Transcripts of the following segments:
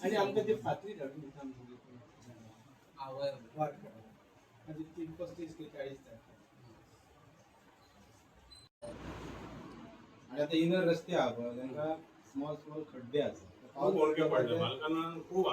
आणि आमकां ती फातरी धाडून दिता आमची वाट आनी 35 ते 40 आणि आता इनर रस्ते आहा पळय तांकां स्मॉल स्मॉल खड्डे आसा बोडके पडले बालकांना खूप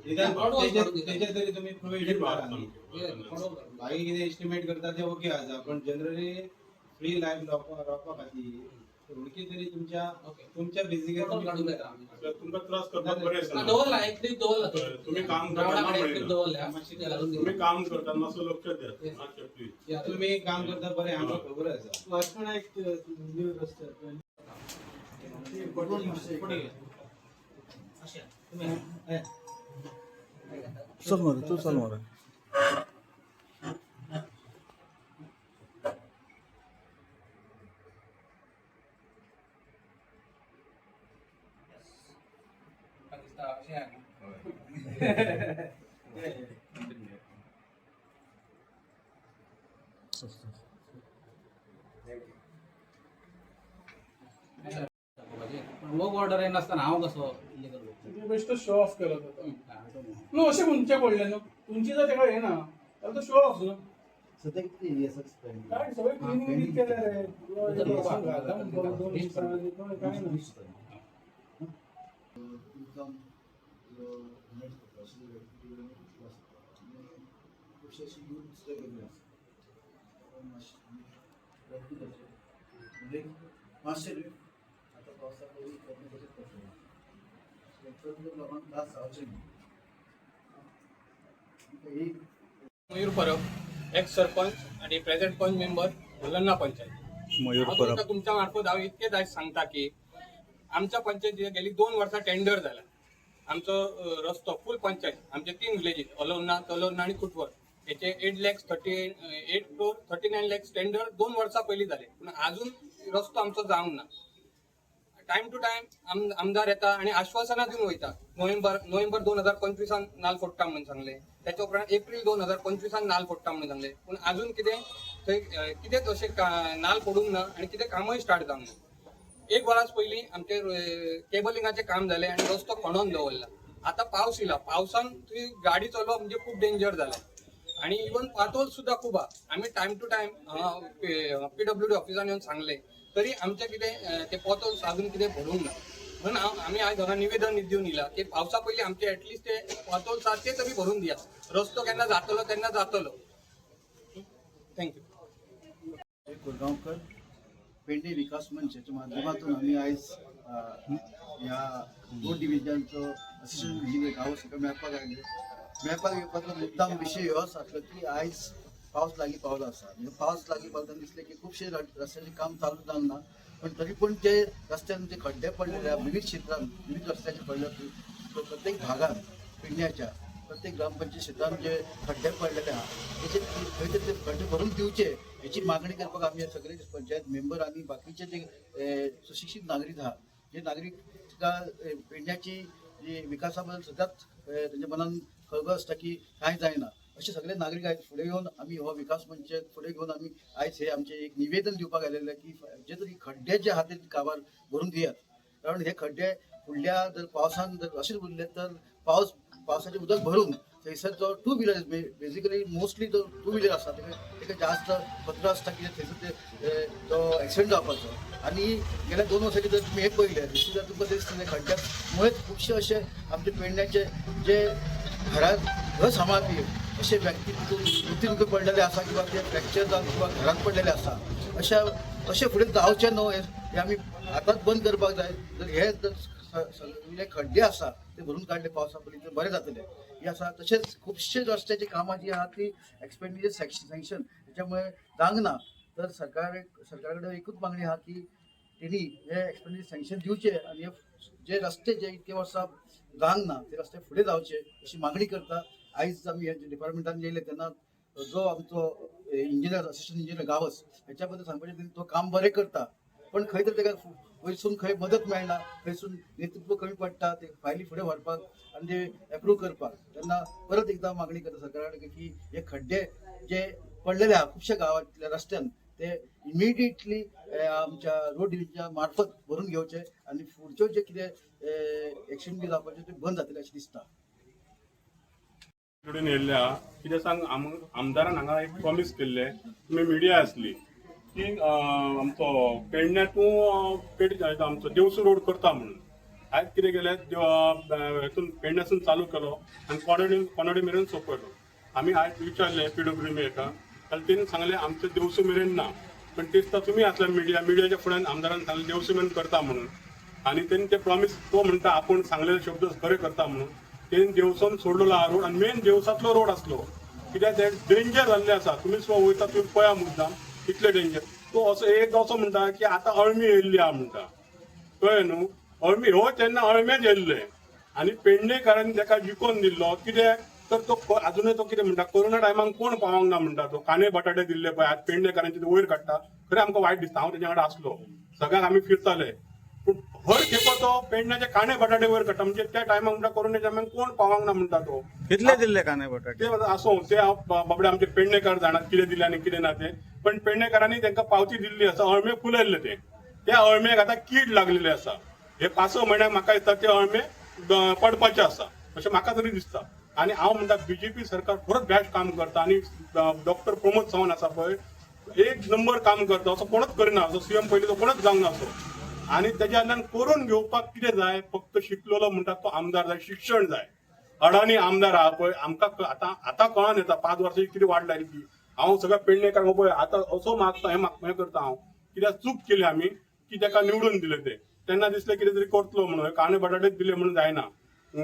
त्याच्या तरी तुम्ही प्रोव्हिजन करा बाकी कितें एस्टिमेट करता ते ओके आसा पण जनरली फ्री लायफ रावपा खातीर थोडकी तरी तुमच्या बेसिक तुमका त्रास करतात बरे दवरला एक ट्रिप दवरला तुम्ही काम करता मातसो लक्ष द्या मातशें प्लीज तुम्ही काम करता बरे आमकां खबर आसा वाचपणा एक न्यू रस्ते चल मरे तू चल मरे वर्क ऑर्डर येना असताना हांव कसो बेश्टो शो ऑफ केलो न्हू अशें म्हणचें पडलें न्हू तुमची जर तेका येना जाल्यार तो शो ऑफ न्हू काय सगळें क्लिनिंग बी केलें रे दोन दिसांनी काय ना मयूर परब एक्स सरपंच आणि प्रेझेंट पंच मेंबर हुलन्ना पंचायत मयूर परब तुमच्या मार्फत हांव इतकेच आज सांगता की आमच्या पंचायतीत गेली 2 वर्सां टेंडर जाला आमचो रस्तो फूल पंचायत आमचे 3 विलेजीस अलोन्ना तलोन्ना आणि कुटवड याचे 8 crore 39 lakhs टेंडर 2 वर्सां पयलीं जाले पूण अजून रस्तो आमचो जावंक ना टाइम टू टाइम आमदार येता आणि आश्वासना दिवन वयता नोव्हेंबर 2025 नाल फोडटा म्हणून सांगले त्याच्या उपरांत एप्रिल 2025 नाल फोडटा म्हणून सांगले पूण अजून कितेंच अशें नाल फोडूंक ना आणि कितें कामय स्टार्ट जावंक ना 1 वरास पयलीं आमचे केबलिंगाचें काम जालें आणि रस्तो खणून दवरला आता पावस येयला पावसान थंय गाडी चलोवप म्हणजे खूब डेंजर जाला आणि इवन पातोल सुद्धा खूब आहा आमी टाइम टू टाइम PWD ऑफिसान येवन सांगले तरी आमचे कितें ते पोतोल अजून कितें भरूंक ना म्हणून आमी आयज हांगा निवेदन दिवन येयला की पावसा पयलीं आमचे एटलिस्ट ते पोतोल ते तरी भरून दिया रस्तो केन्ना जातलो तेन्ना जातलो थँक्यू कोरगांवकर पेडणे विकास मंचाच्या माध्यमातून आम्ही आज ह्या 2 डिव्हिजनचो असिस्टंट इंजिनियर गांव मेळपाक येवपाचो मुद्दाम विशय हो आसलो की आयज पावस लागीं पावलो आसा पावस लागीं पावतना दिसलें की खुबशे रस्त्याचें काम चालू जावंक ना पण तरी पूण जे रस्त्यान जे खड्डे पडलेले विविध क्षेत्रांत विविध रस्त्याचे पडले प्रत्येक भागात पेडण्याच्या प्रत्येक ग्रामपंचायत क्षेत्रांत जे खड्डे पडलेले आहा तेचे खंय तरी ते खड्डे भरून दिवचे हेची मागणी करपाक आमी सगळे पंचायत मेंबर आनी बाकीचे जे सुशिक्षीत नागरीक आहा जे नागरीक पेडण्याची जी विकासा बद्दल सदांच तेंच्या मनान खळबळ आसता की कांय जायना अशे सगळे नागरीक आयज फुडें येवन आमी हो विकास मंच फुडें घेवन आमी आयज हे आमचे एक निवेदन दिवपाक आयलेले की जे तरी खड्डे जे आहा ते काबार भरून दियात कारण हे खड्डे फुडल्या जर पावसान जर अशेंच उरले तर पावसाचें उदक भरून थंयसर जो 2 व्हिलर बेसिकली मोस्टली जो 2 व्हिलर आसा तेका जास्त खतरो आसता की थंयसर तो एक्सिडेंट जावपाचो आनी गेल्या 2 वर्सांचे जर तुमी हे पळयले जर तुमकां दिसता खड्ड्यामुळेच खुबशे अशे आमचे पेडण्याचे जे घर सांबाळपी असे व्यक्ती मृत्यूमुखी पडलेले आसा किंवा ते फ्रॅक्चर जावन किंवा घरात पडलेले आसा अशे फुडें जावचें न्हू हे आमी आतांच बंद करपाक जाय जर हे जर खड्डे आसा ते भरून काडले पावसा पयलीं तर बरें जातलें हे आसा तशेंच खुबशे रस्त्याची कामां जी आहा ती एक्सपेंडिचर सँक्शन त्याच्यामुळे जावंक ना तर सरकार कडेन एकूच मागणी आहा की तेणी हे एक्सपेंडिचर सँक्शन दिवचे आनी जे रस्ते जे इतके वर्सां जावंक ना ते रस्ते फुडें जावचे अशी मागणी करता आयज आमी डिपार्टमेंटान येयले तेन्ना जो आमचो इंजिनियर असिस्टंट इंजिनियर गावस हेच्या बद्दल सांगपाचें तो काम बरें करता पण खंय तरी तेका वयरसून खंय मदत मेळना खंयसून नेतृत्व कमी पडटा ते फायली फुडें व्हरपाक आनी ते एप्रूव करपाक तेन्ना परत एकदां मागणी करता सरकारा कडेन की हे खड्डे जे पडलेले आहा खुबशे गांवांतल्या रस्त्यान ते इमिडिएटली आमच्या रोड डिव्हिजन मार्फत भरून घेवचे आणि पुढच्यो जे कितें एक्शन बी जावपाचे ते बंद जातले अशें दिसता. कडेन येयल्ल्या कितें सांग आमदारान हांगा एक प्रॉमिस केल्ले, तुमी मिडिया आसली की आमचो पेडण्या तूं आमचो देवसू रोड करता म्हणून. आयज कितें केलें, हेतून पेडण्यासून चालू केलो आनी कोणाडी मेरेन सोंपयलो. आमी आयज विचारलें PWM हेका, जाल्यार तेणी सांगलें आमचो देवसू मेरेन ना, पण ते दिसता तुमी आसल्या मिडियाच्या फुड्यान आमदारान सांगलें देवसू मेरेन करता म्हणून. आनी तेणी ते प्रॉमिस तो म्हणटा आपूण सांगलेले शब्द खरे करता म्हणून. तेणी देवसावन सोडलेलो हा रोड आनी मेन देवसांतलो रोड आसलो, कित्याक ते डेंजर जाल्ले आसा. तुमी सुद्दां वयता तुमी पळया मुद्दाम कितले डेंजर. तो असो एक असो म्हणटा की आतां अळमी येयल्ली आहा म्हणटा, कळ्ळें न्हू. अळमी हो तेन्ना अळमेच येयल्ले आनी पेडणेकारांनी ताका जिखोवन दिल्लो. कित्याक तर तो अजुनूय तो कितें म्हणटा, कोरोना टायमाक कोण पावोंक ना म्हणटा. तो कांदे बटाटे दिल्ले पळय आज पेडणेकारांचे वयर काडटा. खरें आमकां वायट दिसता, हांव तेच्या वांगडा आसलो, सगळ्यांक आमी फिरताले. पूण हर खेपो तो पेडण्याचे कांदे बटाटे वयर काडटा. म्हणजे त्या टायमाक म्हणटा कोरोनाच्या टायमाक कोण पावोंक ना म्हणटा. तो कितले दिल्ले कांदे बटाटे? ते आसूं ते बाबडे आमचे पेडणेकार जाणात कितें दिले आनी कितें ना ते. पण पेडणेकारांनी तांकां पावती दिल्ली आसा. अळमे फुलयल्ले ते, त्या अळमेक आतां कीड लागलेले आसा. हे 5 म्हयन्याक म्हाका दिसता ते अळमे पडपाचे आसा अशें म्हाका तरी दिसता. आनी हांव म्हणटा BJP सरकार खरोच बेस्ट काम करता. आनी डॉक्टर प्रमोद सावंत आसा पळय, एक नंबर काम करता. असो कोणूच करिना, असो CM पयलीं तो कोणूच जावंक ना असो. आनी तेच्या कडल्यान करून घेवपाक कितें जाय, फक्त शिकलेलो म्हणटा तो आमदार जाय, शिक्षण जाय. अडाणी आमदार आहा पळय, आमकां आतां कळोन येता 5 वर्सांची कितें वाट लायली ती. हांव सगळ्या पेडणेकार पळय आतां असो मागता हें करता हांव, कित्याक चूक केली आमी की ताका निवडून दिले ते. तेन्ना दिसलें कितें तरी करतलो म्हणून. कांदे बटाटेच दिले म्हणून जायना.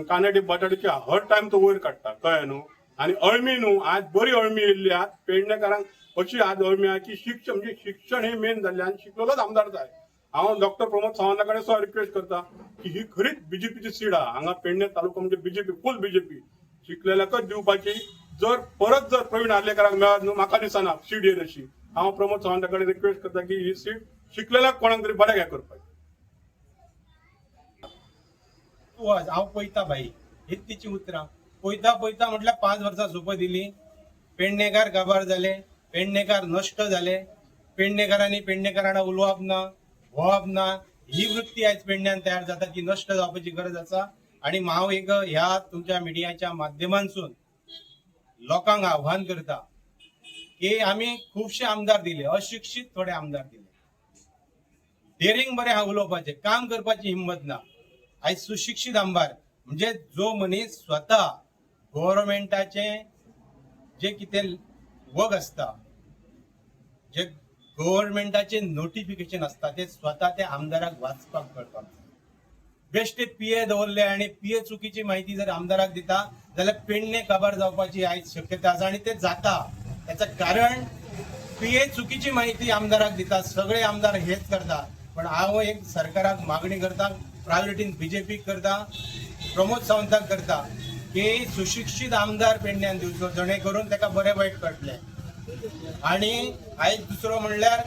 कांदे बटाट्याचे हर टायम तो वयर काडटा, कळ्ळें न्हू. आनी अळमी न्हू, आज बरी अळमी येयल्ली आहा पेडणेकारांक. अशी आज अळमी आहा की शिक्षण म्हणजे शिक्षण हें मेन जाल्लें आनी शिकलेलोच आमदार जाय. हांव डॉक्टर प्रमोद सावंता कडेन सो रिक्वेस्ट करता की ही खरीच BJPची सीट आहा. हांगा पेडणे तालुको म्हणजे BJP फूल BJP शिकलेल्याकच दिवपाची. जर प्रवीण आर्लेकराक मेळत न्हू, म्हाका दिसना सीट येत अशी. हांव प्रमोद सावंता कडेन रिक्वेस्ट करता की ही सीट शिकलेल्याक कोणाक तरी बऱ्याक हें करपाची. हांव पळयता भाई, हीच तिची उतरां. पळयता म्हटल्यार 5 वर्सां सोंपय दिली. पेडणेकार काबार जाले, पेडणेकार नश्ट जाले. पेडणेकारांनी पेडणेकारांना उलोवप ना, व्होवप ना. ही वृत्ती आयज पेडण्यान तयार जाता की नश्ट जावपाची गरज आसा. आणि हांव एक ह्या तुमच्या मिडियाच्या माध्यमांतसून लोकांक आव्हान करता की आमी खुबशे आमदार दिले, अशिक्षीत थोडे आमदार दिले. डेरिंग बरें उलोवपाचें, काम करपाची हिंमत ना. आयज सुशिक्षीत आमदार म्हणजे जो मनीस स्वता गव्हर्नमेंटाचे जे कितें वर्क आसता, जे गव्हर्नमेंटाचे नोटिफिकेशन असता, ते स्वता त्या आमदाराक वाचपाक कळपाक जाय. बेश्टे PA दवरले आनी PA चुकीची माहिती जर आमदाराक दिता जाल्यार पेडणे काबार जावपाची आयज शक्यता आसा. आनी ते जाता. त्याचं कारण PA चुकीची माहिती आमदाराक दिता. सगळे आमदार हेच करता. पण हांव एक सरकाराक मागणी करता, प्रायोरिटीन BJP करता, प्रमोद सावंताक करता की सुशिक्षीत आमदार पेडण्यान दिवचो, जणे करून ताका बरें वायट कळटलें. आणि आयज दुसरो म्हणल्यार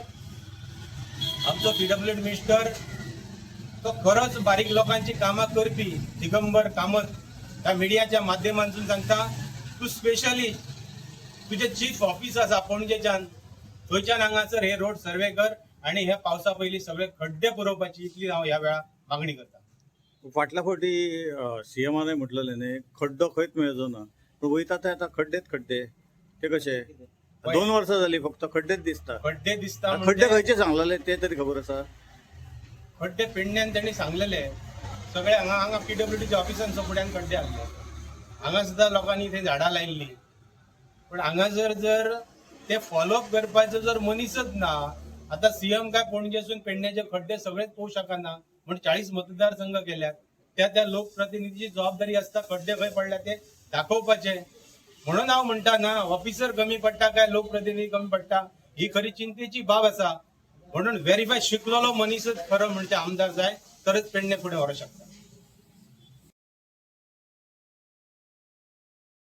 आमचो PWD मिनिस्टर तो खरोच बारीक लोकांची कामां करपी दिगंबर कामत ह्या मिडियाच्या माध्यमांतून सांगता, तूं स्पेशली तुजे चीफ ऑफिस आसा पणजेच्यान, थंयच्यान हांगासर हे रोड सर्वे कर आणि ह्या पावसा पयलीं सगळे खड्डे पुरोवपाची इतली हांव ह्या वेळा मागणी करता. फाटल्या फावटी CMान म्हटलेले न्ही, खड्डो खंयच मेळचो ना. पूण वयता ते आतां खड्डे ते कशे 2 वर्सां जाली फक्त खड्डेच दिसता. खड्डे दिसता. खड्डे खंयचे सांगलेले ते तरी खबर आसा? खड्डे पेडण्यान त्यांनी सांगलेले सगळे हांगा PWDच्या ऑफिसांचो फुड्यान खड्डे आहले. हांगा सुद्दां लोकांनी थंय झाडां लायिल्ली. पण हांगा जर ते फॉलोअप करपाचो जर मनीसच ना, आता CM काय पणजेसून पेडण्याचे खड्डे सगळेच पोवू शकना म्हणून 40 मतदारसंघ केल्यात. त्या लोकप्रतिनिधीची जबाबदारी असता खड्डे खंय पडल्या ते दाखोवपाचे. म्हणून हांव म्हणटा ना, ऑफिसर कमी पडटा काय लोकप्रतिनिधी कमी पडटा ही खरी चिंतेची बाब आसा. म्हणून व्हेरीफाय शिकलेलो मनीसच खरो म्हणजे आमदार जाय, तरच पेडणे फुडें व्हरोंक शकता.